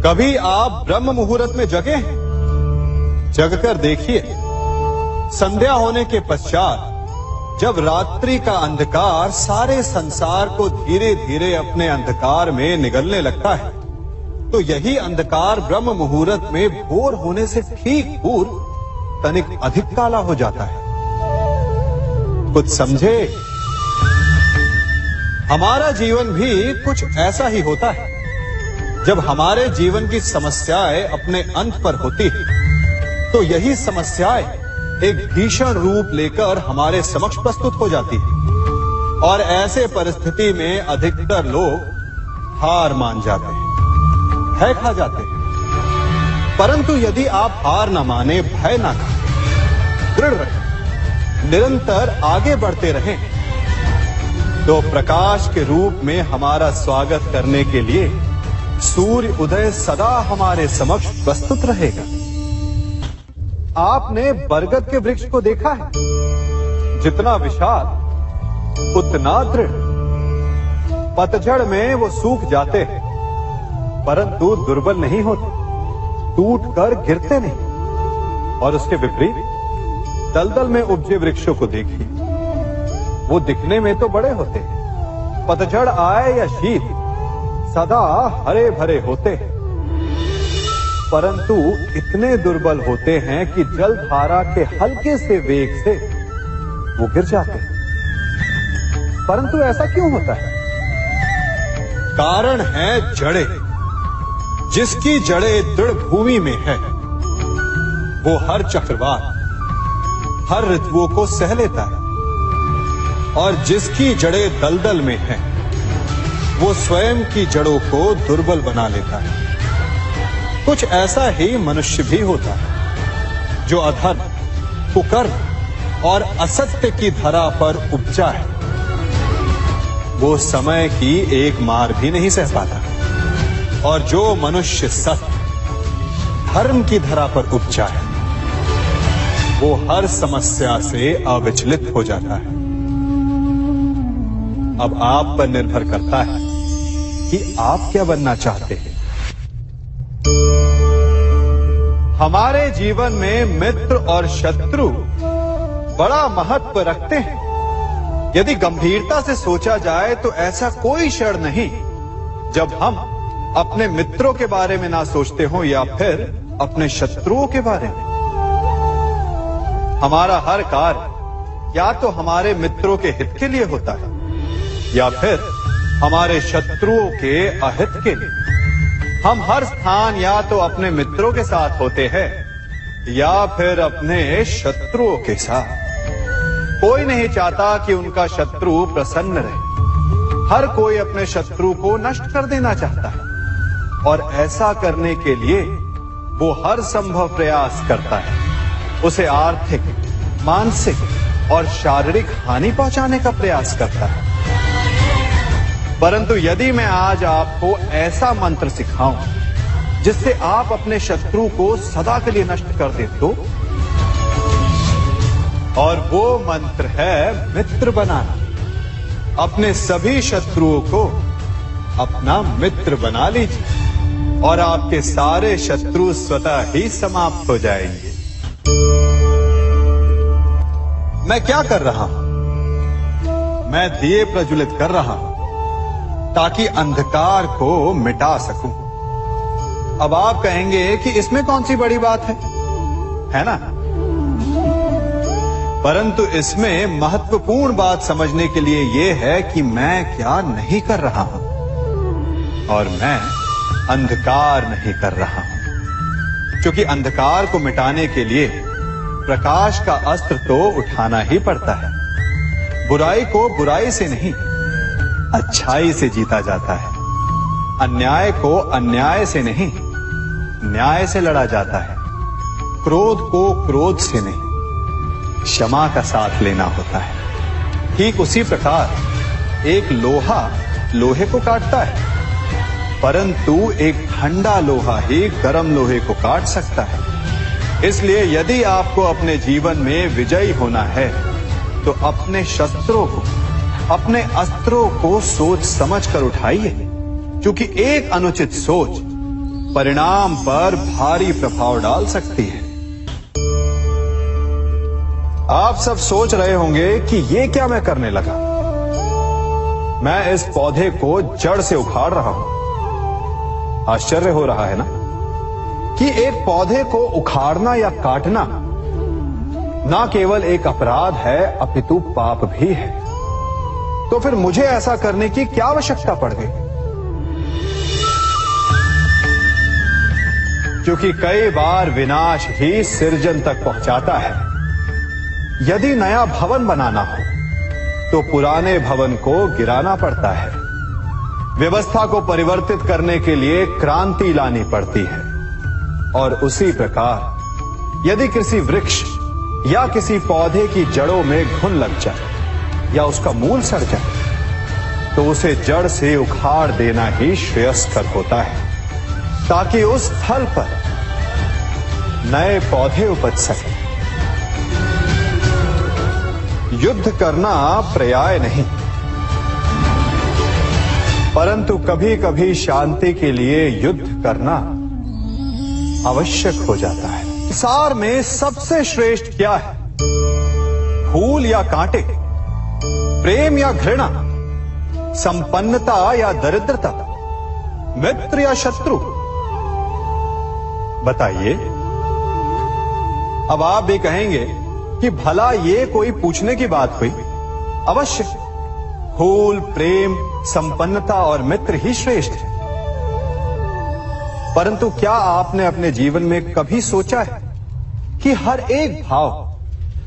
कभी आप ब्रह्म मुहूर्त में जगे हैं? जगकर देखिए, संध्या होने के पश्चात जब रात्रि का अंधकार सारे संसार को धीरे धीरे अपने अंधकार में निगलने लगता है, तो यही अंधकार ब्रह्म मुहूर्त में भोर होने से ठीक पूर्व तनिक अधिक काला हो जाता है। कुछ समझे? हमारा जीवन भी कुछ ऐसा ही होता है। जब हमारे जीवन की समस्याएं अपने अंत पर होती है, तो यही समस्याएं एक भीषण रूप लेकर हमारे समक्ष प्रस्तुत हो जाती है और ऐसे परिस्थिति में अधिकतर लोग हार मान जाते हैं, भय खा जाते हैं। परंतु यदि आप हार न माने, भय न खाएं, दृढ़ रहें, निरंतर आगे बढ़ते रहें, तो प्रकाश के रूप में हमारा स्वागत करने के लिए सूर्य उदय सदा हमारे समक्ष प्रस्तुत रहेगा। आपने बरगद के वृक्ष को देखा है? जितना विशाल उतना दृढ़। पतझड़ में वो सूख जाते हैं, परंतु दुर्बल नहीं होते, टूटकर गिरते नहीं। और उसके विपरीत दलदल में उपजे वृक्षों को देखिए, वो दिखने में तो बड़े होते हैं, पतझड़ आए या शीत सदा हरे भरे होते हैं, परंतु इतने दुर्बल होते हैं कि जलधारा के हल्के से वेग से वो गिर जाते हैं। परंतु ऐसा क्यों होता है? कारण है जड़ें। जिसकी जड़ें दृढ़ भूमि में है, वो हर चक्रवात, हर ऋतुओं को सह लेता है, और जिसकी जड़ें दलदल में है, वो स्वयं की जड़ों को दुर्बल बना लेता है। कुछ ऐसा ही मनुष्य भी होता है, जो अधर्म, कुकर्म और असत्य की धरा पर उपजा है। वो समय की एक मार भी नहीं सह पाता, और जो मनुष्य सत्य, धर्म की धरा पर उपजा है, वो हर समस्या से अविचलित हो जाता है। अब आप पर निर्भर करता है कि आप क्या बनना चाहते हैं। हमारे जीवन में मित्र और शत्रु बड़ा महत्व रखते हैं। यदि गंभीरता से सोचा जाए तो ऐसा कोई क्षण नहीं जब हम अपने मित्रों के बारे में ना सोचते हो या फिर अपने शत्रुओं के बारे में। हमारा हर कार्य या तो हमारे मित्रों के हित के लिए होता है या फिर हमारे शत्रुओं के अहित के लिए। हम हर स्थान या तो अपने मित्रों के साथ होते हैं या फिर अपने शत्रुओं के साथ। कोई नहीं चाहता कि उनका शत्रु प्रसन्न रहे। हर कोई अपने शत्रु को नष्ट कर देना चाहता है, और ऐसा करने के लिए वो हर संभव प्रयास करता है। उसे आर्थिक, मानसिक और शारीरिक हानि पहुंचाने का प्रयास करता है। परंतु यदि मैं आज आपको ऐसा मंत्र सिखाऊं जिससे आप अपने शत्रु को सदा के लिए नष्ट कर दें तो, और वो मंत्र है मित्र बनाना। अपने सभी शत्रुओं को अपना मित्र बना लीजिए और आपके सारे शत्रु स्वतः ही समाप्त हो जाएंगे। मैं क्या कर रहा हूं? मैं दिए प्रज्वलित कर रहा हूं ताकि अंधकार को मिटा सकूं। अब आप कहेंगे कि इसमें कौन सी बड़ी बात है ना? परंतु इसमें महत्वपूर्ण बात समझने के लिए यह है कि मैं क्या नहीं कर रहा हूं, और मैं अंधकार नहीं कर रहा हूं। क्योंकि अंधकार को मिटाने के लिए प्रकाश का अस्त्र तो उठाना ही पड़ता है। बुराई को बुराई से नहीं, अच्छाई से जीता जाता है। अन्याय को अन्याय से नहीं, न्याय से लड़ा जाता है। क्रोध को क्रोध से नहीं, क्षमा का साथ लेना होता है। ठीक उसी प्रकार एक लोहा लोहे को काटता है, परंतु एक ठंडा लोहा ही गर्म लोहे को काट सकता है। इसलिए यदि आपको अपने जीवन में विजयी होना है तो अपने शस्त्रों को, अपने अस्त्रों को सोच समझ कर उठाइए, क्योंकि एक अनुचित सोच परिणाम पर भारी प्रभाव डाल सकती है। आप सब सोच रहे होंगे कि ये क्या मैं करने लगा। मैं इस पौधे को जड़ से उखाड़ रहा हूं। आश्चर्य हो रहा है ना कि एक पौधे को उखाड़ना या काटना ना केवल एक अपराध है अपितु पाप भी है। तो फिर मुझे ऐसा करने की क्या आवश्यकता पड़ गई? क्योंकि कई बार विनाश ही सृजन तक पहुंचाता है। यदि नया भवन बनाना हो तो पुराने भवन को गिराना पड़ता है। व्यवस्था को परिवर्तित करने के लिए क्रांति लानी पड़ती है। और उसी प्रकार यदि किसी वृक्ष या किसी पौधे की जड़ों में घुन लग जाए या उसका मूल सड़ जाए तो उसे जड़ से उखाड़ देना ही श्रेयस्कर होता है, ताकि उस स्थल पर नए पौधे उपज सके। युद्ध करना पर्याय नहीं, परंतु कभी कभी शांति के लिए युद्ध करना आवश्यक हो जाता है। संसार में सबसे श्रेष्ठ क्या है? फूल या कांटे, प्रेम या घृणा, संपन्नता या दरिद्रता, मित्र या शत्रु? बताइए। अब आप भी कहेंगे कि भला ये कोई पूछने की बात हुई? अवश्य, फूल, प्रेम, संपन्नता और मित्र ही श्रेष्ठ है। परंतु क्या आपने अपने जीवन में कभी सोचा है कि हर एक भाव,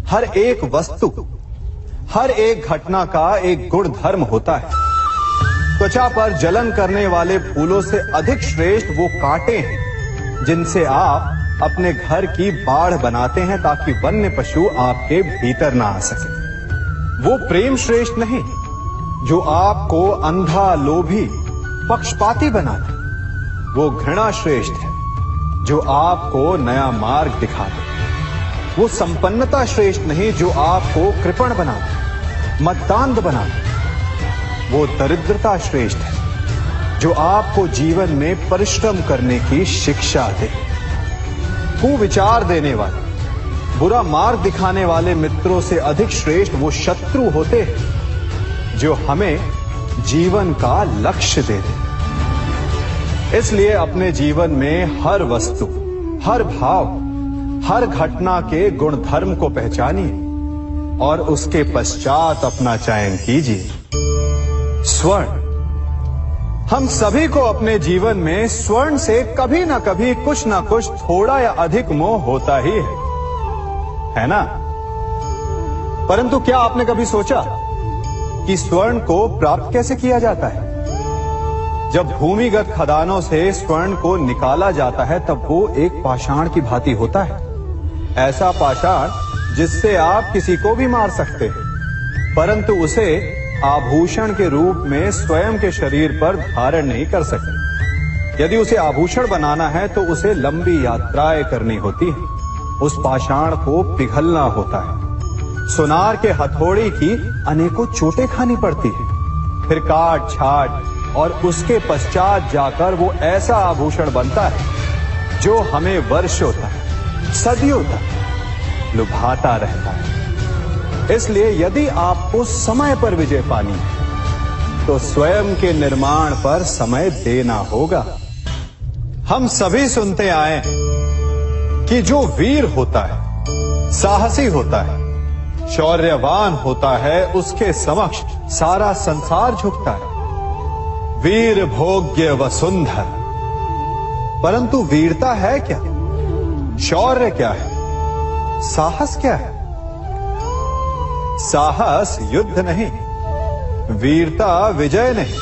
हर एक वस्तु, हर एक घटना का एक गुण धर्म होता है? त्वचा पर जलन करने वाले फूलों से अधिक श्रेष्ठ वो कांटे हैं जिनसे आप अपने घर की बाढ़ बनाते हैं ताकि वन्य पशु आपके भीतर ना आ सके। वो प्रेम श्रेष्ठ नहीं जो आपको अंधा, लोभी, पक्षपाती बनाता। वो घृणा श्रेष्ठ है जो आपको नया मार्ग दिखाता। वो संपन्नता श्रेष्ठ नहीं जो आपको कृपण बनाता, मद्दांध बनाता। वो दरिद्रता श्रेष्ठ है जो आपको जीवन में परिश्रम करने की शिक्षा दे। कुविचार देने वाले, बुरा मार्ग दिखाने वाले मित्रों से अधिक श्रेष्ठ वो शत्रु होते हैं जो हमें जीवन का लक्ष्य दे दे। इसलिए अपने जीवन में हर वस्तु, हर भाव, हर घटना के गुण धर्म को पहचानिए और उसके पश्चात अपना चयन कीजिए। स्वर्ण। हम सभी को अपने जीवन में स्वर्ण से कभी ना कभी कुछ ना कुछ थोड़ा या अधिक मोह होता ही है ना? परंतु क्या आपने कभी सोचा कि स्वर्ण को प्राप्त कैसे किया जाता है? जब भूमिगत खदानों से स्वर्ण को निकाला जाता है तब वो एक पाषाण की भांति होता है। ऐसा पाषाण जिससे आप किसी को भी मार सकते हैं, परंतु उसे आभूषण के रूप में स्वयं के शरीर पर धारण नहीं कर सकते। यदि उसे आभूषण बनाना है तो उसे लंबी यात्राएं करनी होती है। उस पाषाण को पिघलना होता है। सुनार के हथौड़ी की अनेकों चोटें खानी पड़ती है। फिर काट छाट और उसके पश्चात जाकर वो ऐसा आभूषण बनता है जो हमें वर्षों तक, सदियों तक लुभाता रहता है। इसलिए यदि आपको समय पर विजय पानी है तो स्वयं के निर्माण पर समय देना होगा। हम सभी सुनते आए कि जो वीर होता है, साहसी होता है, शौर्यवान होता है, उसके समक्ष सारा संसार झुकता है। वीर भोग्य वसुंधर। परंतु वीरता है क्या? शौर्य क्या है? साहस क्या है? साहस युद्ध नहीं, वीरता विजय नहीं,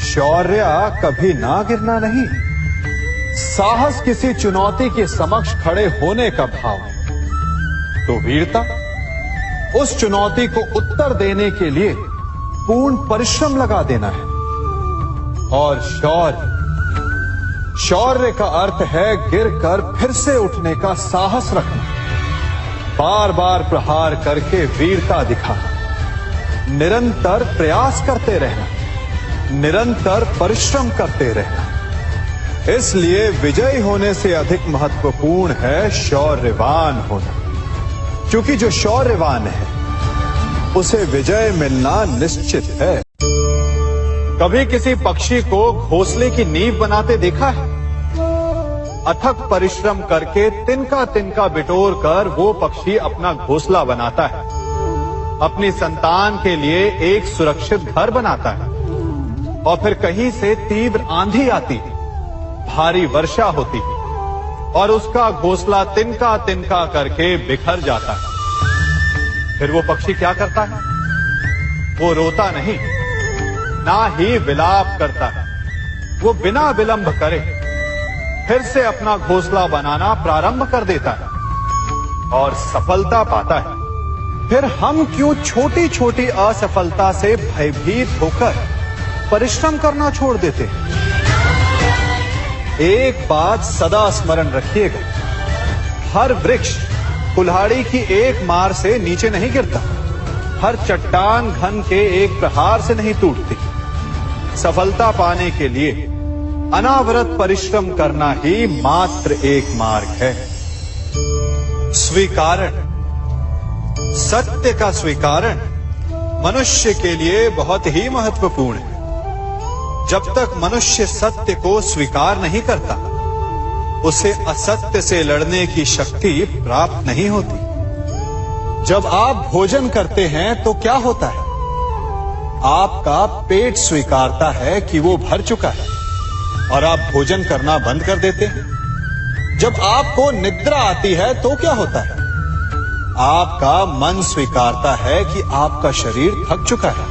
शौर्य कभी ना गिरना नहीं। साहस किसी चुनौती के समक्ष खड़े होने का भाव है, तो वीरता उस चुनौती को उत्तर देने के लिए पूर्ण परिश्रम लगा देना है। और शौर्य का अर्थ है गिरकर फिर से उठने का साहस रखना, बार बार प्रहार करके वीरता दिखाना, निरंतर प्रयास करते रहना, निरंतर परिश्रम करते रहना। इसलिए विजयी होने से अधिक महत्वपूर्ण है शौर्यवान होना, क्योंकि जो शौर्यवान है उसे विजय मिलना निश्चित है। कभी किसी पक्षी को घोंसले की नींव बनाते देखा है? अथक परिश्रम करके तिनका तिनका बिटोर कर वो पक्षी अपना घोंसला बनाता है, अपनी संतान के लिए एक सुरक्षित घर बनाता है। और फिर कहीं से तीव्र आंधी आती है, भारी वर्षा होती है और उसका घोंसला तिनका तिनका करके बिखर जाता है। फिर वो पक्षी क्या करता है? वो रोता नहीं, ना ही विलाप करता है। वो बिना विलंब करे फिर से अपना घोंसला बनाना प्रारंभ कर देता है और सफलता पाता है। फिर हम क्यों छोटी छोटी असफलता से भयभीत होकर परिश्रम करना छोड़ देते हैं? एक बात सदा स्मरण रखिएगा, हर वृक्ष कुल्हाड़ी की एक मार से नीचे नहीं गिरता, हर चट्टान घन के एक प्रहार से नहीं टूटती। सफलता पाने के लिए अनावरत परिश्रम करना ही मात्र एक मार्ग है। स्वीकारण, सत्य का स्वीकारण मनुष्य के लिए बहुत ही महत्वपूर्ण है। जब तक मनुष्य सत्य को स्वीकार नहीं करता, उसे असत्य से लड़ने की शक्ति प्राप्त नहीं होती। जब आप भोजन करते हैं तो क्या होता है? आपका पेट स्वीकारता है कि वो भर चुका है और आप भोजन करना बंद कर देते हैं। जब आपको निद्रा आती है तो क्या होता है? आपका मन स्वीकारता है कि आपका शरीर थक चुका है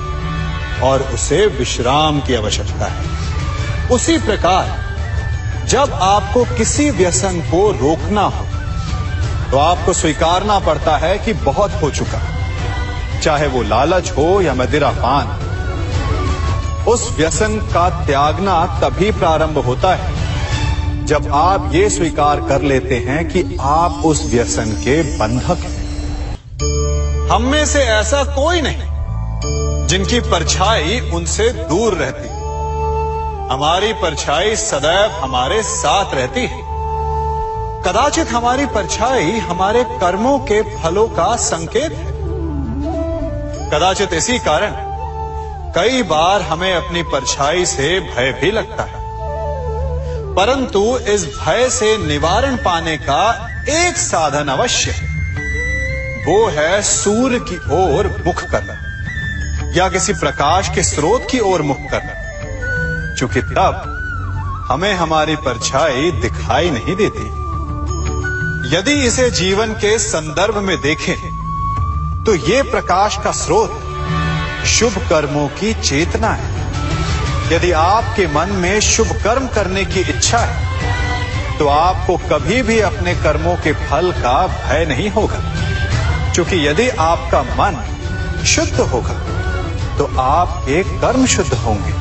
और उसे विश्राम की आवश्यकता है। उसी प्रकार जब आपको किसी व्यसन को रोकना हो तो आपको स्वीकारना पड़ता है कि बहुत हो चुका, चाहे वो लालच हो या मदिरापान। उस व्यसन का त्यागना तभी प्रारंभ होता है जब आप ये स्वीकार कर लेते हैं कि आप उस व्यसन के बंधक हैं। हम में से ऐसा कोई नहीं जिनकी परछाई उनसे दूर रहती। हमारी परछाई सदैव हमारे साथ रहती है। कदाचित हमारी परछाई हमारे कर्मों के फलों का संकेत है। कदाचित इसी कारण कई बार हमें अपनी परछाई से भय भी लगता है, परंतु इस भय से निवारण पाने का एक साधन अवश्य है। वो है सूर्य की ओर मुख करना या किसी प्रकाश के स्रोत की ओर मुख करना, क्योंकि तब हमें हमारी परछाई दिखाई नहीं देती। यदि इसे जीवन के संदर्भ में देखें तो ये प्रकाश का स्रोत शुभ कर्मों की चेतना है। यदि आपके मन में शुभ कर्म करने की इच्छा है तो आपको कभी भी अपने कर्मों के फल का भय नहीं होगा, क्योंकि यदि आपका मन शुद्ध होगा तो आपके कर्म शुद्ध होंगे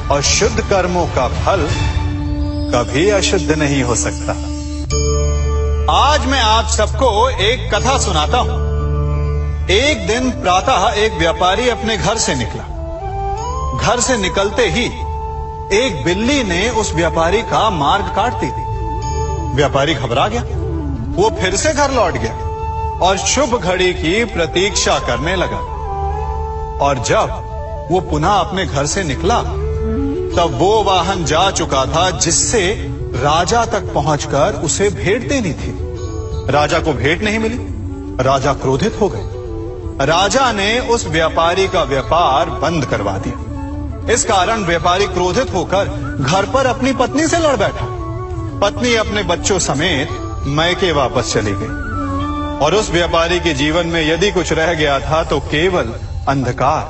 और शुद्ध कर्मों का फल कभी अशुद्ध नहीं हो सकता। आज मैं आप सबको एक कथा सुनाता हूं। एक दिन प्रातः एक व्यापारी अपने घर से निकला। घर से निकलते ही एक बिल्ली ने उस व्यापारी का मार्ग काट दी। व्यापारी घबरा गया। वो फिर से घर लौट गया और शुभ घड़ी की प्रतीक्षा करने लगा। और जब वो पुनः अपने घर से निकला तब वो वाहन जा चुका था जिससे राजा तक पहुंचकर उसे भेंट देनी थी। राजा को भेंट नहीं मिली। राजा क्रोधित हो गए। राजा ने उस व्यापारी का व्यापार बंद करवा दिया। इस कारण व्यापारी क्रोधित होकर घर पर अपनी पत्नी से लड़ बैठा। पत्नी अपने बच्चों समेत मैके वापस चली गई और उस व्यापारी के जीवन में यदि कुछ रह गया था तो केवल अंधकार।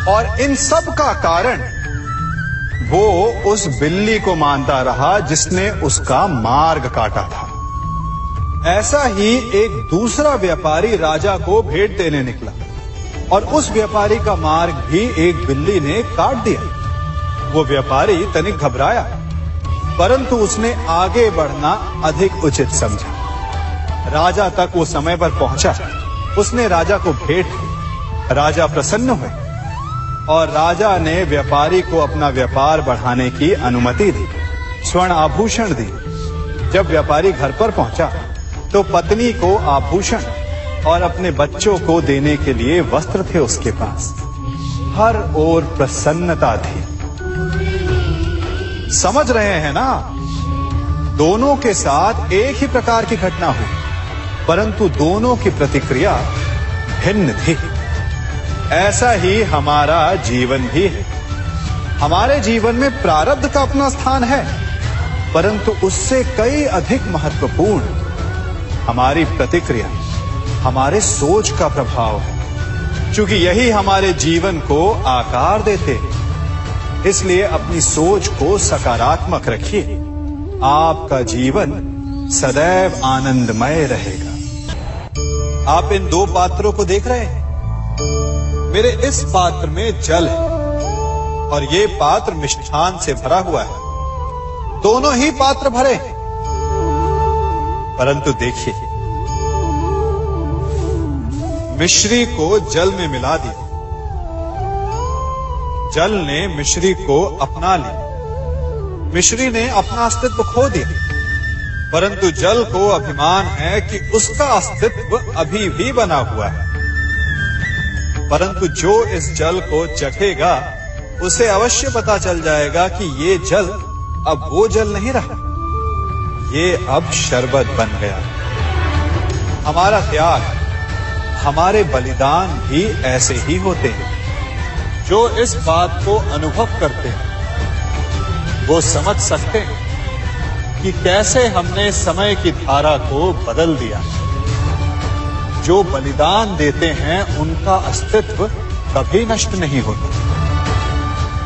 और इन सब का कारण वो उस बिल्ली को मानता रहा जिसने उसका मार्ग काटा था। ऐसा ही एक दूसरा व्यापारी राजा को भेंट देने निकला और उस व्यापारी का मार्ग भी एक बिल्ली ने काट दिया। वो व्यापारी तनिक घबराया, परंतु उसने आगे बढ़ना अधिक उचित समझा। राजा तक वो समय पर पहुंचा। उसने राजा को भेंट दी। राजा प्रसन्न हुए और राजा ने व्यापारी को अपना व्यापार बढ़ाने की अनुमति दी। स्वर्ण आभूषण दिए। जब व्यापारी घर पर पहुंचा तो पत्नी को आभूषण और अपने बच्चों को देने के लिए वस्त्र थे उसके पास। हर ओर प्रसन्नता थी। समझ रहे हैं ना, दोनों के साथ एक ही प्रकार की घटना हुई, परंतु दोनों की प्रतिक्रिया भिन्न थी। ऐसा ही हमारा जीवन भी है। हमारे जीवन में प्रारब्ध का अपना स्थान है, परंतु उससे कई अधिक महत्वपूर्ण हमारी प्रतिक्रिया, हमारे सोच का प्रभाव है। क्योंकि यही हमारे जीवन को आकार देते हैं। इसलिए अपनी सोच को सकारात्मक रखिए। आपका जीवन सदैव आनंदमय रहेगा। आप इन दो पात्रों को देख रहे हैं। मेरे इस पात्र में जल है और ये पात्र मिष्ठान से भरा हुआ है। दोनों ही पात्र भरे हैं, परंतु देखिए, मिश्री को जल में मिला दिया। जल ने मिश्री को अपना लिया। मिश्री ने अपना अस्तित्व खो दिया, परंतु जल को अभिमान है कि उसका अस्तित्व अभी भी बना हुआ है। परंतु जो इस जल को चखेगा उसे अवश्य पता चल जाएगा कि ये जल अब वो जल नहीं रहा, ये अब शरबत बन गया। हमारा त्याग, हमारे बलिदान भी ऐसे ही होते हैं। जो इस बात को अनुभव करते हैं वो समझ सकते हैं कि कैसे हमने समय की धारा को बदल दिया। जो बलिदान देते हैं उनका अस्तित्व कभी नष्ट नहीं होता,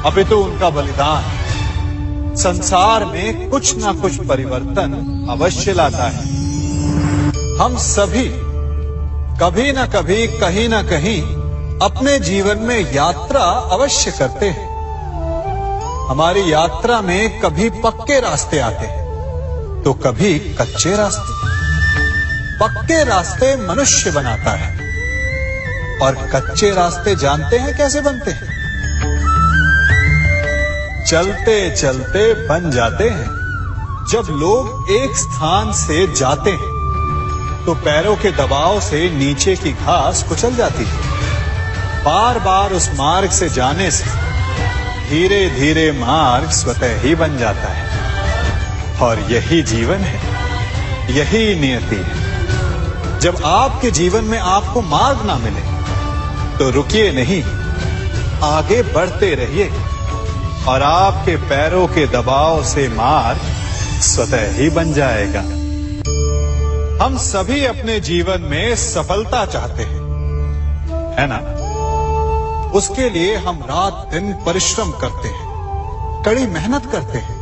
अपितु उनका बलिदान संसार में कुछ ना कुछ परिवर्तन अवश्य लाता है। हम सभी कभी ना कभी, कहीं ना कहीं अपने जीवन में यात्रा अवश्य करते हैं। हमारी यात्रा में कभी पक्के रास्ते आते हैं तो कभी कच्चे रास्ते। पक्के रास्ते मनुष्य बनाता है और कच्चे रास्ते जानते हैं कैसे बनते हैं? चलते चलते बन जाते हैं। जब लोग एक स्थान से जाते हैं तो पैरों के दबाव से नीचे की घास कुचल जाती है। बार बार उस मार्ग से जाने से धीरे धीरे मार्ग स्वतः ही बन जाता है। और यही जीवन है, यही नियति है। जब आपके जीवन में आपको मार्ग ना मिले तो रुकिए नहीं, आगे बढ़ते रहिए और आपके पैरों के दबाव से मार्ग स्वतः ही बन जाएगा। हम सभी अपने जीवन में सफलता चाहते हैं, है ना? उसके लिए हम रात दिन परिश्रम करते हैं, कड़ी मेहनत करते हैं,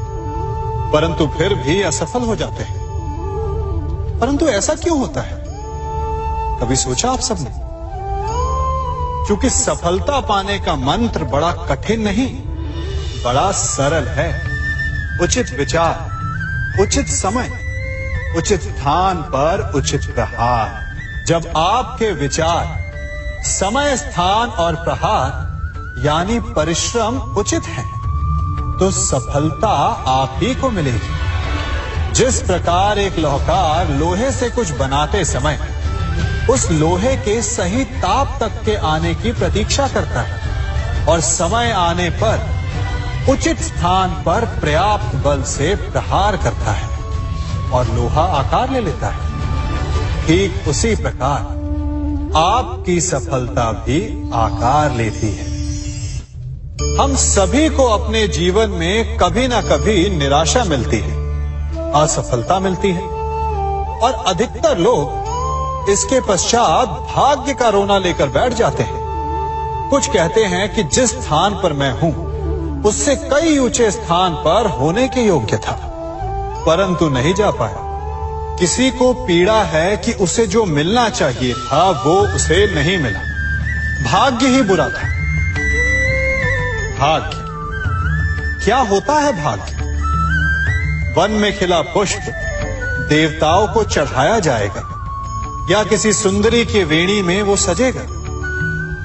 परंतु फिर भी असफल हो जाते हैं। परंतु ऐसा क्यों होता है? कभी सोचा आप सबने? क्योंकि सफलता पाने का मंत्र बड़ा कठिन नहीं, बड़ा सरल है। उचित विचार, उचित समय, उचित स्थान पर उचित प्रहार। जब आपके विचार, समय, स्थान और प्रहार यानी परिश्रम उचित है तो सफलता आप ही को मिलेगी। जिस प्रकार एक लोहार लोहे से कुछ बनाते समय उस लोहे के सही ताप तक के आने की प्रतीक्षा करता है और समय आने पर उचित स्थान पर पर्याप्त बल से प्रहार करता है और लोहा आकार ले लेता है, ठीक उसी प्रकार आपकी सफलता भी आकार लेती है। हम सभी को अपने जीवन में कभी ना कभी निराशा मिलती है, असफलता मिलती है और अधिकतर लोग इसके पश्चात भाग्य का रोना लेकर बैठ जाते हैं। कुछ कहते हैं कि जिस स्थान पर मैं हूं उससे कई ऊंचे स्थान पर होने के योग्य था, परंतु नहीं जा पाया। किसी को पीड़ा है कि उसे जो मिलना चाहिए था वो उसे नहीं मिला। भाग्य ही बुरा था। भाग्य क्या होता है? भाग्य वन में खिला पुष्प देवताओं को चढ़ाया जाएगा या किसी सुंदरी की वेणी में वो सजेगा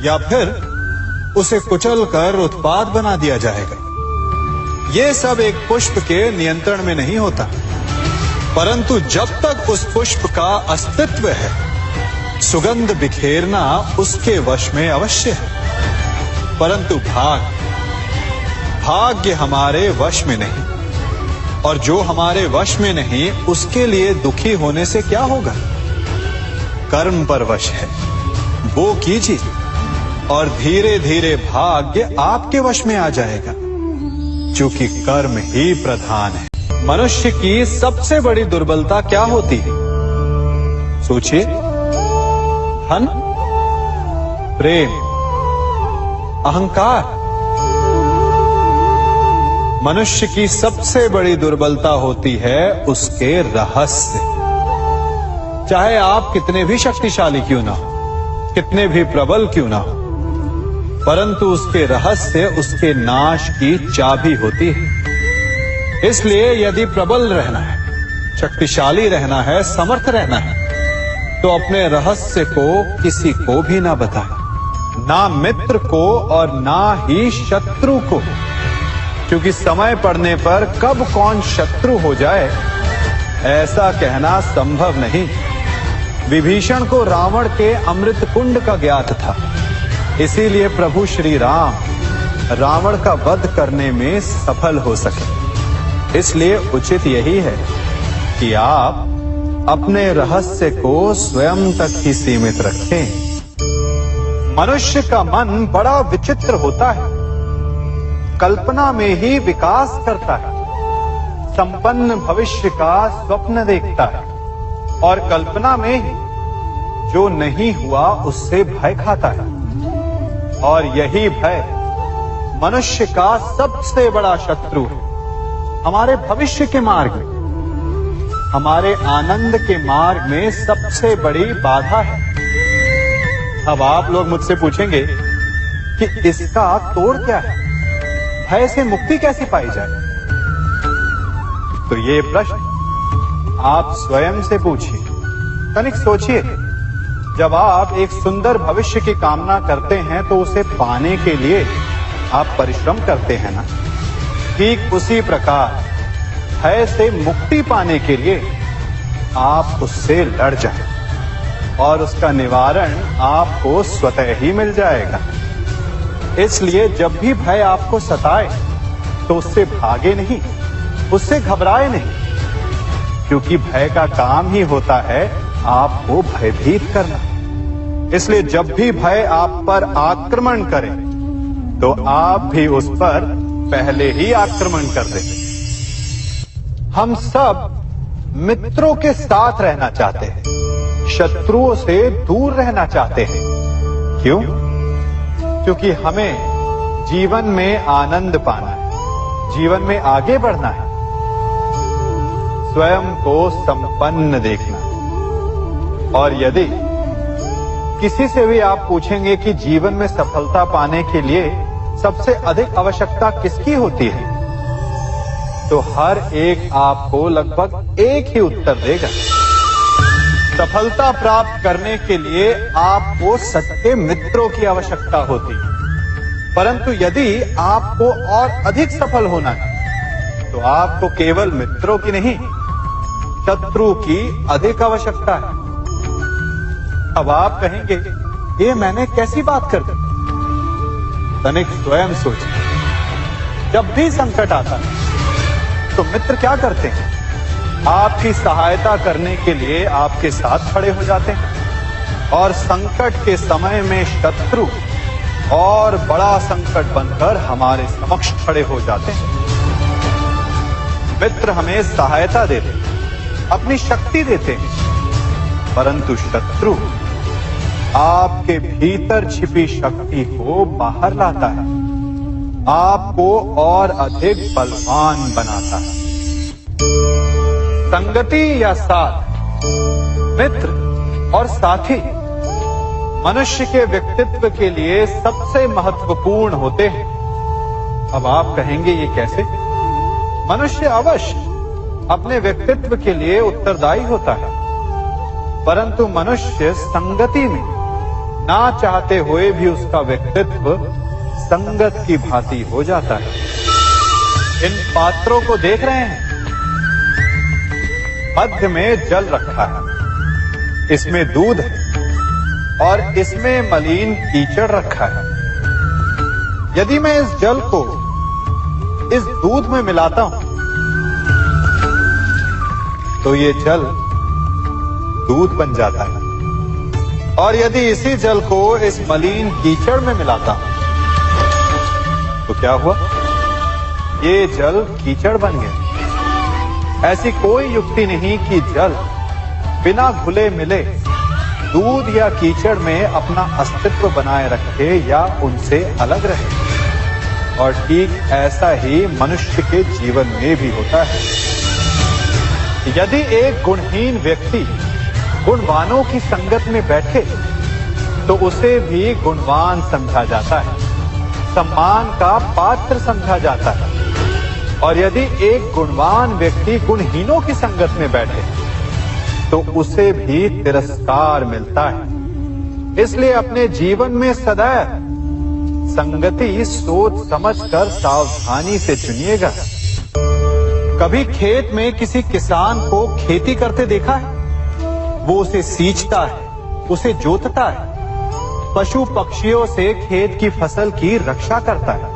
या फिर उसे कुचल कर उत्पाद बना दिया जाएगा ये सब एक पुष्प के नियंत्रण में नहीं होता, परंतु जब तक उस पुष्प का अस्तित्व है, सुगंध बिखेरना उसके वश में अवश्य है। परंतु भाग्य हमारे वश में नहीं, और जो हमारे वश में नहीं उसके लिए दुखी होने से क्या होगा। कर्म पर वश है, वो कीजिए और धीरे धीरे भाग्य आपके वश में आ जाएगा, क्योंकि कर्म ही प्रधान है। मनुष्य की सबसे बड़ी दुर्बलता क्या होती है? सोचिए। धन, प्रेम, अहंकार। मनुष्य की सबसे बड़ी दुर्बलता होती है उसके रहस्य। चाहे आप कितने भी शक्तिशाली क्यों ना हो, कितने भी प्रबल क्यों ना हो, परंतु उसके रहस्य उसके नाश की चाबी होती है। इसलिए यदि प्रबल रहना है, शक्तिशाली रहना है, समर्थ रहना है, तो अपने रहस्य को किसी को भी ना बताएं, ना मित्र को और ना ही शत्रु को, क्योंकि समय पड़ने पर कब कौन शत्रु हो जाए ऐसा कहना संभव नहीं। विभीषण को रावण के अमृत कुंड का ज्ञात था, इसीलिए प्रभु श्री राम रावण का वध करने में सफल हो सके। इसलिए उचित यही है कि आप अपने रहस्य को स्वयं तक ही सीमित रखें। मनुष्य का मन बड़ा विचित्र होता है, कल्पना में ही विकास करता है, संपन्न भविष्य का स्वप्न देखता है और कल्पना में ही जो नहीं हुआ उससे भय खाता है। और यही भय मनुष्य का सबसे बड़ा शत्रु है। हमारे भविष्य के मार्ग में, हमारे आनंद के मार्ग में सबसे बड़ी बाधा है। अब आप लोग मुझसे पूछेंगे कि इसका तोड़ क्या है, भय से मुक्ति कैसे पाई जाए? तो ये प्रश्न आप स्वयं से पूछिए। तनिक सोचिए, जब आप एक सुंदर भविष्य की कामना करते हैं तो उसे पाने के लिए आप परिश्रम करते हैं ना। ठीक उसी प्रकार भय से मुक्ति पाने के लिए आप उससे लड़ जाएं और उसका निवारण आपको स्वतः ही मिल जाएगा। इसलिए जब भी भय आपको सताए तो उससे भागे नहीं, उससे घबराए नहीं, क्योंकि भय का काम ही होता है आपको भयभीत करना। इसलिए जब भी भय आप पर आक्रमण करे तो आप भी उस पर पहले ही आक्रमण कर दें। हम सब मित्रों के साथ रहना चाहते हैं, शत्रुओं से दूर रहना चाहते हैं। क्यों? क्योंकि हमें जीवन में आनंद पाना है, जीवन में आगे बढ़ना है, स्वयं को संपन्न देखना है। और यदि किसी से भी आप पूछेंगे कि जीवन में सफलता पाने के लिए सबसे अधिक आवश्यकता किसकी होती है, तो हर एक आपको लगभग एक ही उत्तर देगा। सफलता प्राप्त करने के लिए आपको सच्चे मित्रों की आवश्यकता होती है। परंतु यदि आपको और अधिक सफल होना है तो आपको केवल मित्रों की नहीं, शत्रु की अधिक आवश्यकता है। अब आप कहेंगे, ये मैंने कैसी बात कर दी? तनिक स्वयं सोचिए। जब भी संकट आता है तो मित्र क्या करते हैं? आपकी सहायता करने के लिए आपके साथ खड़े हो जाते हैं, और संकट के समय में शत्रु और बड़ा संकट बनकर हमारे समक्ष खड़े हो जाते हैं। मित्र हमें सहायता देते हैं, अपनी शक्ति देते हैं, परंतु शत्रु आपके भीतर छिपी शक्ति को बाहर लाता है, आपको और अधिक बलवान बनाता है। संगति या साथ, मित्र और साथी मनुष्य के व्यक्तित्व के लिए सबसे महत्वपूर्ण होते हैं। अब आप कहेंगे, ये कैसे? मनुष्य अवश्य अपने व्यक्तित्व के लिए उत्तरदायी होता है, परंतु मनुष्य संगति में ना चाहते हुए भी उसका व्यक्तित्व संगत की भांति हो जाता है। इन पात्रों को देख रहे हैं? मध्य में जल रखा है, इसमें दूध है और इसमें मलिन कीचड़ रखा है। यदि मैं इस जल को इस दूध में मिलाता हूं तो ये जल दूध बन जाता है, और यदि इसी जल को इस मलिन कीचड़ में मिलाता हूं तो क्या हुआ? ये जल कीचड़ बन गया। ऐसी कोई युक्ति नहीं कि जल बिना घुले मिले दूध या कीचड़ में अपना अस्तित्व बनाए रखे या उनसे अलग रहे। और ठीक ऐसा ही मनुष्य के जीवन में भी होता है। यदि एक गुणहीन व्यक्ति गुणवानों की संगत में बैठे तो उसे भी गुणवान समझा जाता है, सम्मान का पात्र समझा जाता है। और यदि एक गुणवान व्यक्ति गुणहीनों की संगत में बैठे तो उसे भी तिरस्कार मिलता है। इसलिए अपने जीवन में सदैव संगति सोच समझकर सावधानी से चुनिएगा। कभी खेत में किसी किसान को खेती करते देखा है? वो उसे सींचता है, उसे जोतता है, पशु पक्षियों से खेत की फसल की रक्षा करता है।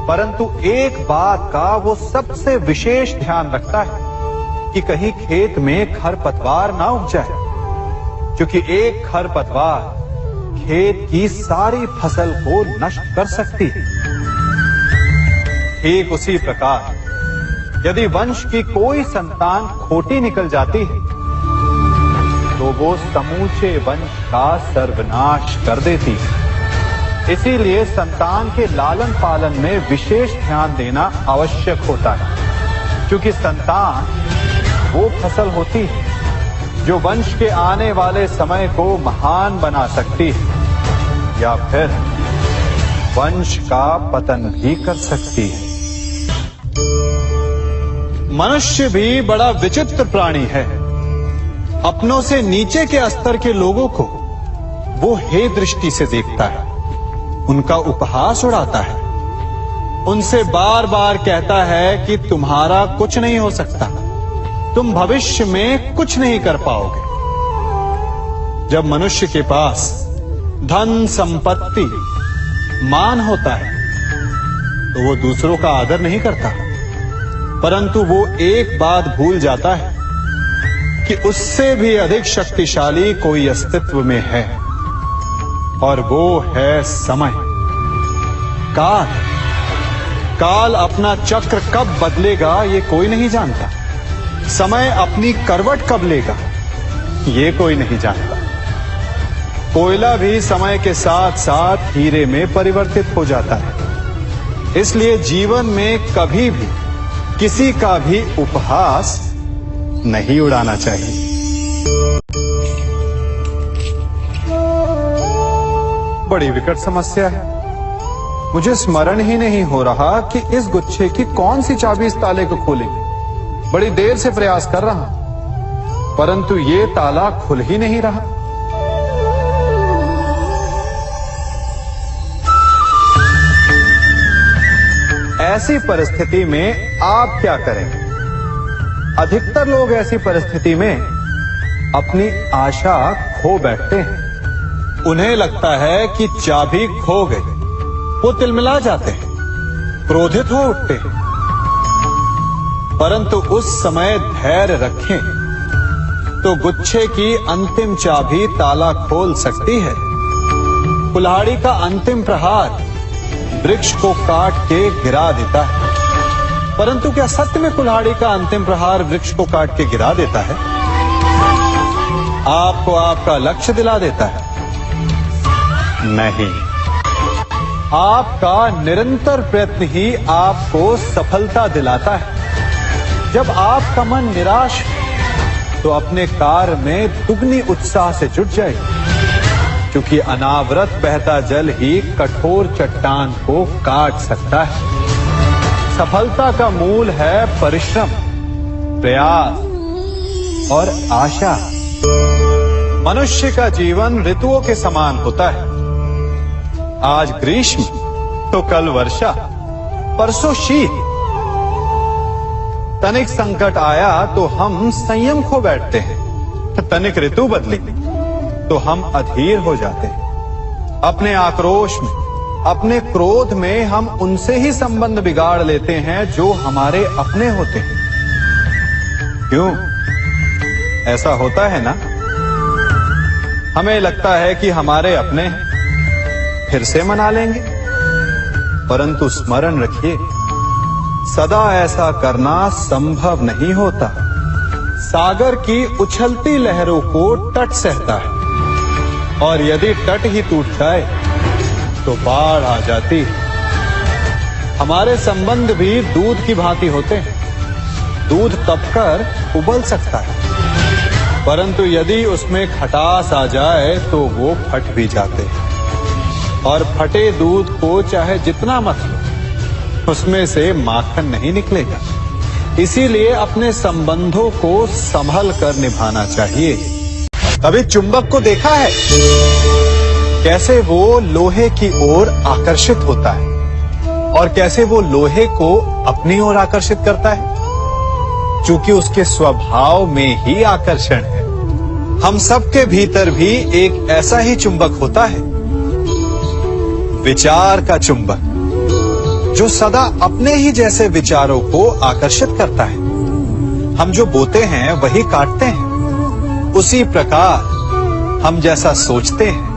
परंतु एक बात का वो सबसे विशेष ध्यान रखता है कि कहीं खेत में खरपतवार ना उग जाए, क्योंकि एक खरपतवार खेत की सारी फसल को नष्ट कर सकती है। ठीक उसी प्रकार यदि वंश की कोई संतान खोटी निकल जाती है तो वो समूचे वंश का सर्वनाश कर देती है। इसीलिए संतान के लालन पालन में विशेष ध्यान देना आवश्यक होता है, क्योंकि संतान वो फसल होती है जो वंश के आने वाले समय को महान बना सकती है या फिर वंश का पतन भी कर सकती है। मनुष्य भी बड़ा विचित्र प्राणी है। अपनों से नीचे के स्तर के लोगों को वो हे दृष्टि से देखता है, उनका उपहास उड़ाता है, उनसे बार बार कहता है कि तुम्हारा कुछ नहीं हो सकता, तुम भविष्य में कुछ नहीं कर पाओगे। जब मनुष्य के पास धन संपत्ति मान होता है तो वो दूसरों का आदर नहीं करता, परंतु वो एक बात भूल जाता है कि उससे भी अधिक शक्तिशाली कोई अस्तित्व में है, और वो है समय। काल काल अपना चक्र कब बदलेगा ये कोई नहीं जानता। समय अपनी करवट कब लेगा ये कोई नहीं जानता। कोयला भी समय के साथ साथ हीरे में परिवर्तित हो जाता है। इसलिए जीवन में कभी भी किसी का भी उपहास नहीं उड़ाना चाहिए। बड़ी विकट समस्या है। मुझे स्मरण ही नहीं हो रहा कि इस गुच्छे की कौन सी चाबी इस ताले को खोलेगी। बड़ी देर से प्रयास कर रहा हूं, परंतु ये ताला खुल ही नहीं रहा। ऐसी परिस्थिति में आप क्या करेंगे? अधिकतर लोग ऐसी परिस्थिति में अपनी आशा खो बैठते हैं। उन्हें लगता है कि चाबी खो गई। वो तिलमिला जाते हैं, क्रोधित हो उठते हैं। परंतु उस समय धैर्य रखें तो गुच्छे की अंतिम चाबी ताला खोल सकती है। कुल्हाड़ी का अंतिम प्रहार वृक्ष को काट के गिरा देता है, परंतु क्या सत्य में कुल्हाड़ी का अंतिम प्रहार वृक्ष को काट के गिरा देता है? आपको आपका लक्ष्य दिला देता है? नहीं, आपका निरंतर प्रयत्न ही आपको सफलता दिलाता है। जब आपका मन निराश हो तो अपने कार्य में दुगनी उत्साह से जुट जाए, क्योंकि अनावरत बहता जल ही कठोर चट्टान को काट सकता है। सफलता का मूल है परिश्रम, प्रयास और आशा। मनुष्य का जीवन ऋतुओं के समान होता है। आज ग्रीष्म तो कल वर्षा, परसों शीत तनिक संकट आया तो हम संयम खो बैठते हैं, तनिक ऋतु बदली तो हम अधीर हो जाते हैं। अपने आक्रोश में, अपने क्रोध में हम उनसे ही संबंध बिगाड़ लेते हैं जो हमारे अपने होते हैं। क्यों ऐसा होता है ना? हमें लगता है कि हमारे अपने हैं, फिर से मना लेंगे, परंतु स्मरण रखिए, सदा ऐसा करना संभव नहीं होता। सागर की उछलती लहरों को तट सहता है, और यदि तट ही टूट जाए तो बाढ़ आ जाती है। हमारे संबंध भी दूध की भांति होते हैं। दूध तपकर उबल सकता है, परंतु यदि उसमें खटास आ जाए तो वो फट भी जाते हैं। और फटे दूध को चाहे जितना मत लो, उसमें से माखन नहीं निकलेगा। इसीलिए अपने संबंधों को संभल कर निभाना चाहिए। कभी चुंबक को देखा है कैसे वो लोहे की ओर आकर्षित होता है, और कैसे वो लोहे को अपनी ओर आकर्षित करता है? चूंकि उसके स्वभाव में ही आकर्षण है। हम सबके भीतर भी एक ऐसा ही चुंबक होता है, विचार का चुंबक, जो सदा अपने ही जैसे विचारों को आकर्षित करता है। हम जो बोते हैं वही काटते हैं। उसी प्रकार हम जैसा सोचते हैं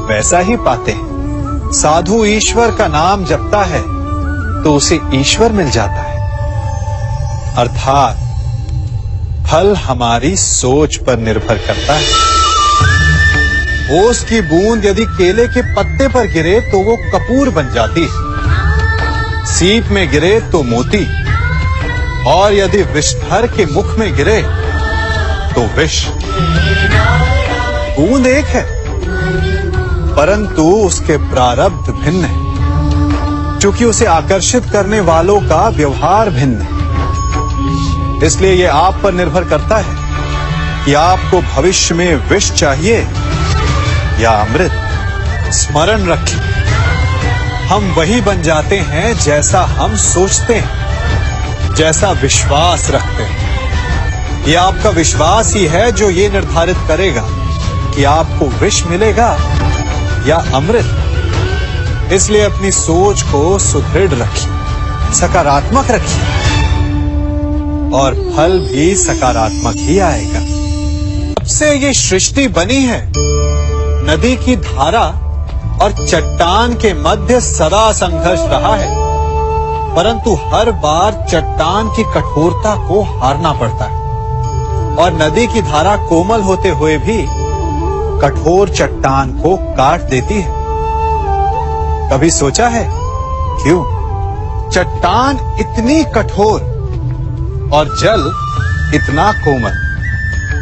वैसा ही पाते हैं। साधु ईश्वर का नाम जपता है तो उसे ईश्वर मिल जाता है। अर्थात फल हमारी सोच पर निर्भर करता है। ओस की बूंद यदि केले के पत्ते पर गिरे तो वो कपूर बन जाती है, सीप में गिरे तो मोती, और यदि विषधर के मुख में गिरे तो विष। बूंद एक है, परंतु उसके प्रारब्ध भिन्न है, क्योंकि उसे आकर्षित करने वालों का व्यवहार भिन्न है। इसलिए यह आप पर निर्भर करता है कि आपको भविष्य में विष चाहिए या अमृत। स्मरण रखें, हम वही बन जाते हैं जैसा हम सोचते हैं, जैसा विश्वास रखते हैं। यह आपका विश्वास ही है जो ये निर्धारित करेगा कि आपको विष मिलेगा या अमृत। इसलिए अपनी सोच को सुदृढ़ रखिए, सकारात्मक रखिए, और फल भी सकारात्मक ही आएगा। जब से ये सृष्टि बनी है, नदी की धारा और चट्टान के मध्य सदा संघर्ष रहा है, परंतु हर बार चट्टान की कठोरता को हारना पड़ता है, और नदी की धारा कोमल होते हुए भी कठोर चट्टान को काट देती है। कभी सोचा है क्यों चट्टान इतनी कठोर और जल इतना कोमल,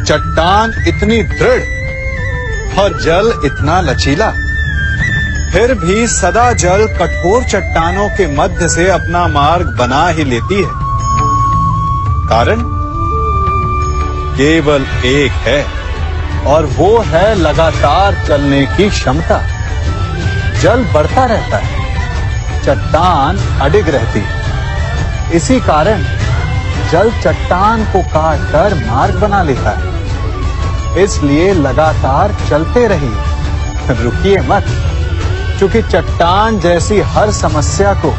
चट्टान इतनी दृढ़ और जल इतना लचीला, फिर भी सदा जल कठोर चट्टानों के मध्य से अपना मार्ग बना ही लेती है? कारण केवल एक है, और वो है लगातार चलने की क्षमता। जल बढ़ता रहता है, चट्टान अडिग रहती है। इसी कारण जल चट्टान को काटकर मार्ग बना लेता है। इसलिए लगातार चलते रहिए, रुकिए मत, क्योंकि चट्टान जैसी हर समस्या को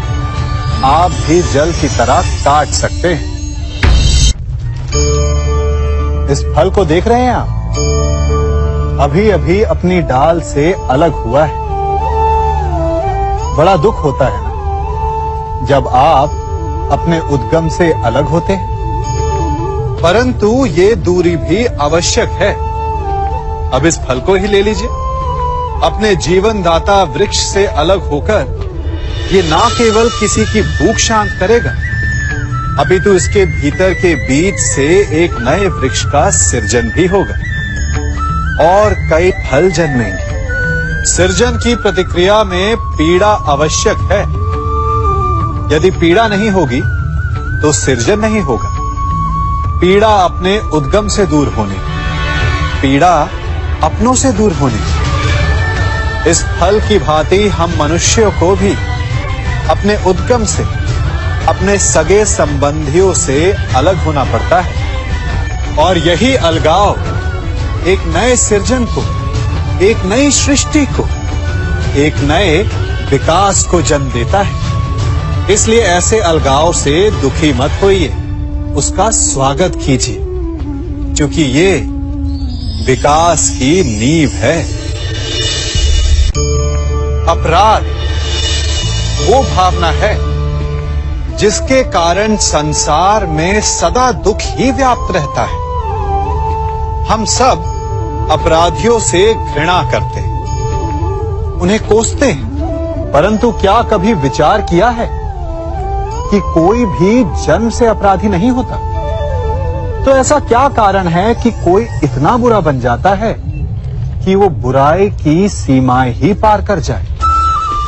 आप भी जल की तरह काट सकते हैं। इस फल को देख रहे हैं आप, अभी अभी अपनी डाल से अलग हुआ है। बड़ा दुख होता है ना जब आप अपने उद्गम से अलग होते हैं, परंतु ये दूरी भी आवश्यक है। अब इस फल को ही ले लीजिए। अपने जीवनदाता वृक्ष से अलग होकर ये ना केवल किसी की भूख शांत करेगा, अपितु इसके भीतर के बीज से एक नए वृक्ष का सृजन भी होगा और कई फल जन्मेंगे। सृजन की प्रतिक्रिया में पीड़ा आवश्यक है। यदि पीड़ा नहीं होगी तो सृजन नहीं होगा। पीड़ा अपने उद्गम से दूर होने, पीड़ा अपनों से दूर होने। इस फल की भांति हम मनुष्यों को भी अपने उद्गम से, अपने सगे संबंधियों से अलग होना पड़ता है और यही अलगाव एक नए सृजन को, एक नई सृष्टि को, एक नए विकास को जन्म देता है। इसलिए ऐसे अलगाव से दुखी मत होइए, उसका स्वागत कीजिए, क्योंकि ये विकास की नींव है। अपराध वो भावना है जिसके कारण संसार में सदा दुख ही व्याप्त रहता है। हम सब अपराधियों से घृणा करते हैं, उन्हें कोसते हैं, परंतु क्या कभी विचार किया है कि कोई भी जन्म से अपराधी नहीं होता? तो ऐसा क्या कारण है कि कोई इतना बुरा बन जाता है कि वो बुराई की सीमाएं ही पार कर जाए?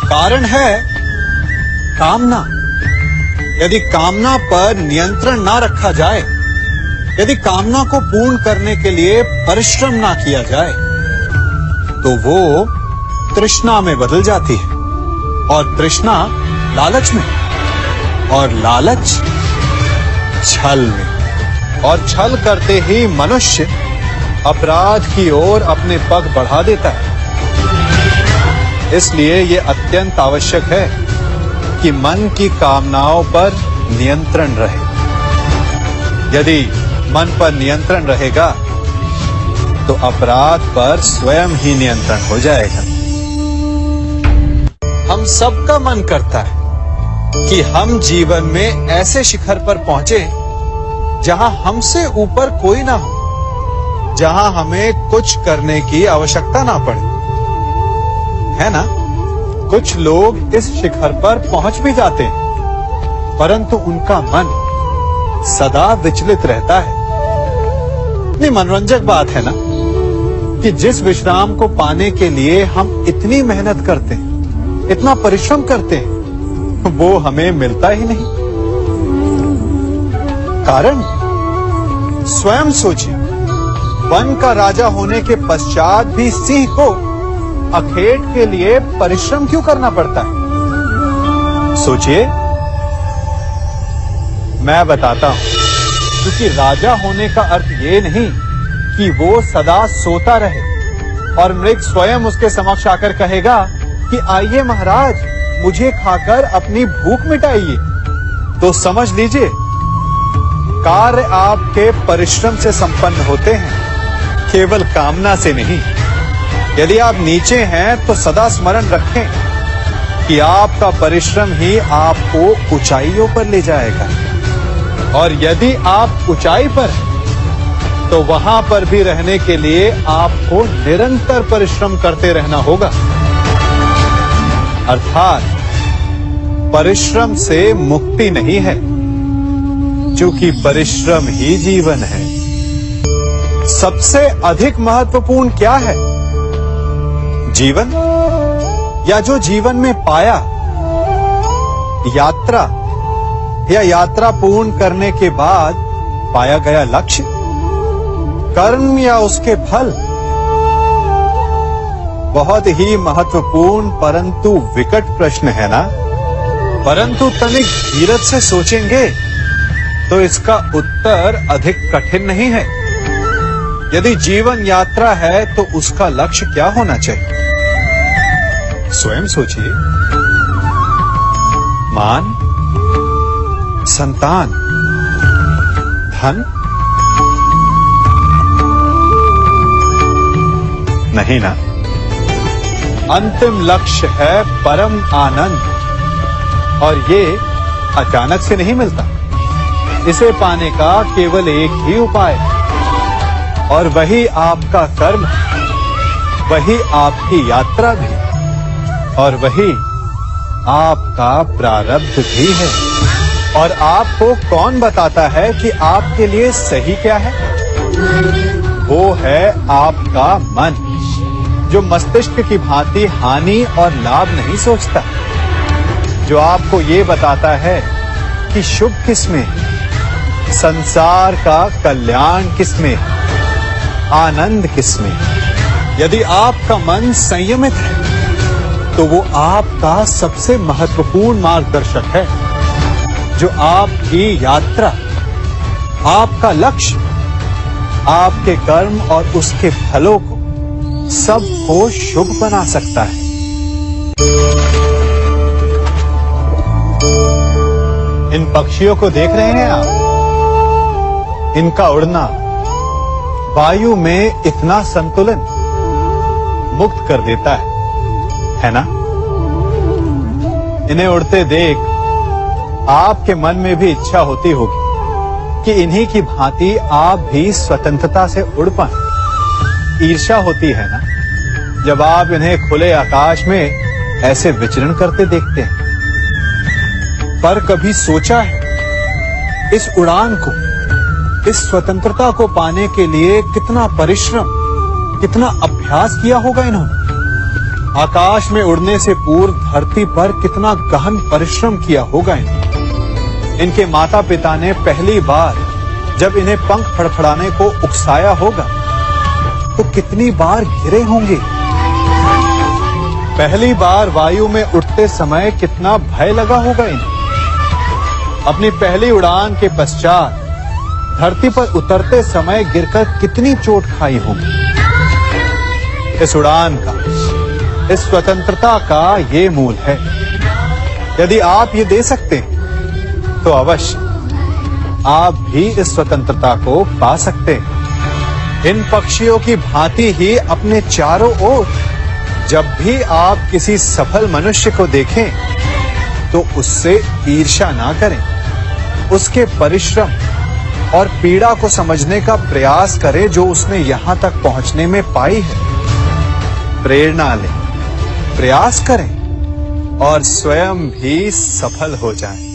कारण है कामना। यदि कामना पर नियंत्रण ना रखा जाए, यदि कामना को पूर्ण करने के लिए परिश्रम ना किया जाए, तो वो तृष्णा में बदल जाती है और तृष्णा लालच में, और लालच छल में, और छल करते ही मनुष्य अपराध की ओर अपने पग बढ़ा देता है। इसलिए ये अत्यंत आवश्यक है कि मन की कामनाओं पर नियंत्रण रहे। यदि मन पर नियंत्रण रहेगा तो अपराध पर स्वयं ही नियंत्रण हो जाएगा। हम सबका मन करता है कि हम जीवन में ऐसे शिखर पर पहुंचे जहां हमसे ऊपर कोई ना हो, जहां हमें कुछ करने की आवश्यकता ना पड़े, है ना? कुछ लोग इस शिखर पर पहुंच भी जाते हैं, परंतु उनका मन सदा विचलित रहता है। इतनी मनोरंजक बात है ना कि जिस विश्राम को पाने के लिए हम इतनी मेहनत करते हैं, इतना परिश्रम करते हैं, वो हमें मिलता ही नहीं। कारण स्वयं सोचिए, वन का राजा होने के पश्चात भी सिंह को अखेट के लिए परिश्रम क्यों करना पड़ता है? सोचिए। मैं बताता हूं, क्योंकि राजा होने का अर्थ ये नहीं कि वो सदा सोता रहे और मृग स्वयं उसके समक्ष आकर कहेगा कि आइए महाराज, मुझे खाकर अपनी भूख मिटाइए। तो समझ लीजिए, कार्य आपके परिश्रम से संपन्न होते हैं, केवल कामना से नहीं। यदि आप नीचे हैं तो सदा स्मरण रखें कि आपका परिश्रम ही आपको ऊंचाइयों पर ले जाएगा, और यदि आप ऊंचाई पर हैं तो वहां पर भी रहने के लिए आपको निरंतर परिश्रम करते रहना होगा। अर्थात परिश्रम से मुक्ति नहीं है, क्योंकि परिश्रम ही जीवन है। सबसे अधिक महत्वपूर्ण क्या है? जीवन, या जो जीवन में पाया, यात्रा, या यात्रा पूर्ण करने के बाद पाया गया लक्ष्य, कर्म या उसके फल? बहुत ही महत्वपूर्ण परंतु विकट प्रश्न है ना? परंतु तनिक धीरज से सोचेंगे तो इसका उत्तर अधिक कठिन नहीं है। यदि जीवन यात्रा है तो उसका लक्ष्य क्या होना चाहिए? स्वयं सोचिए। मान, संतान, धन? नहीं ना। अंतिम लक्ष्य है परम आनंद, और ये अचानक से नहीं मिलता। इसे पाने का केवल एक ही उपाय, और वही आपका कर्म, वही आपकी यात्रा भी, और वही आपका प्रारब्ध भी है। और आपको कौन बताता है कि आपके लिए सही क्या है? वो है आपका मन, जो मस्तिष्क की भांति हानि और लाभ नहीं सोचता, जो आपको ये बताता है कि शुभ किसमें, संसार का कल्याण किसमें, आनंद किसमें। यदि आपका मन संयमित है तो वो आपका सबसे महत्वपूर्ण मार्गदर्शक है, जो आपकी यात्रा, आपका लक्ष्य, आपके कर्म और उसके फलों को सबको शुभ बना सकता है। इन पक्षियों को देख रहे हैं आप? इनका उड़ना वायु में इतना संतुलन मुक्त कर देता है ना? इन्हें उड़ते देख आपके मन में भी इच्छा होती होगी कि इन्हीं की भांति आप भी स्वतंत्रता से उड़ पाएं। ईर्ष्या होती है ना, जब आप इन्हें खुले आकाश में ऐसे विचरण करते देखते हैं। पर कभी सोचा है इस उड़ान को, इस स्वतंत्रता को पाने के लिए कितना परिश्रम, कितना अभ्यास किया होगा इन्होंने? आकाश में उड़ने से पूर्व धरती पर कितना गहन परिश्रम किया होगा इन्होंने। इनके माता पिता ने पहली बार जब इन्हें पंख फड़फड़ाने को उकसाया होगा तो कितनी बार गिरे होंगे। पहली बार वायु में उड़ते समय कितना भय लगा होगा इन्हें। अपनी पहली उड़ान के पश्चात धरती पर उतरते समय गिरकर कितनी चोट खाई होगी। इस उड़ान का, इस स्वतंत्रता का ये मूल है। यदि आप ये दे सकते हैं तो अवश्य आप भी इस स्वतंत्रता को पा सकते हैं। इन पक्षियों की भांति ही अपने चारों ओर जब भी आप किसी सफल मनुष्य को देखें तो उससे ईर्ष्या ना करें। उसके परिश्रम और पीड़ा को समझने का प्रयास करें जो उसने यहां तक पहुंचने में पाई है। प्रेरणा लें, प्रयास करें और स्वयं भी सफल हो जाएं।